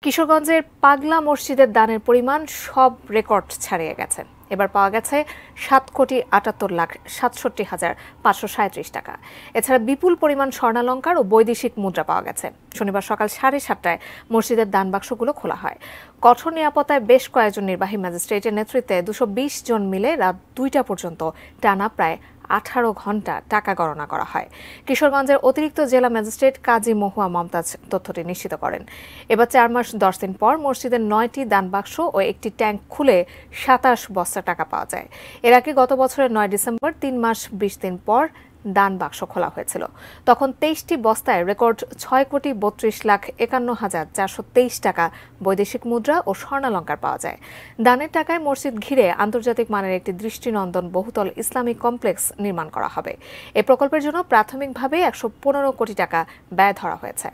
কিশোরগঞ্জের পাগলা মসজিদের দানের পরিমাণ সব রেকর্ড ছাড়িয়ে গেছে। এবার পাওয়া গেছে 7,78,67,537 টাকা। এছাড়া বিপুল পরিমাণ স্বর্ণালংকার ও বৈদেশিক মুদ্রা পাওয়া গেছে। শনিবার সকাল 7:30টায় মসজিদের দান বাক্সগুলো খোলা হয়। কঠোর নিরাপত্তায় বেশ কয়েকজন নির্বাহী ম্যাজিস্ট্রেটের নেতৃত্বে 220 জন মিলে রাত 2টা পর্যন্ত টানা প্রায় 18 ঘণ্টা টাকা গণনা করা হয়। কিশোরগঞ্জের অতিরিক্ত জেলা ম্যাজিস্ট্রেট কাজী মহুয়া মমতাজ তথ্যটি নিশ্চিত করেন। এবার 4 মাস 10 দিন পর মসজিদের 9টি দান বাক্স ও একটি ট্যাঙ্ক খুলে 27 বস্তা টাকা পাওয়া যায়। এর আগে গত বছরের 9 ডিসেম্বর 3 মাস 20 দিন পর দান বাক্স খোলা হয়েছিল। তখন 23টি বস্তায় রেকর্ড 6,32,51,423 টাকা বৈদেশিক মুদ্রা ও স্বর্ণালংকার পাওয়া যায়। দানের টাকায় মসজিদ ঘিরে আন্তর্জাতিক মানের একটি দৃষ্টিনন্দন বহুতল ইসলামিক কমপ্লেক্স নির্মাণ করা হবে। এই প্রকল্পের জন্য প্রাথমিকভাবে 115 কোটি টাকা ব্যয় ধরা হয়েছে।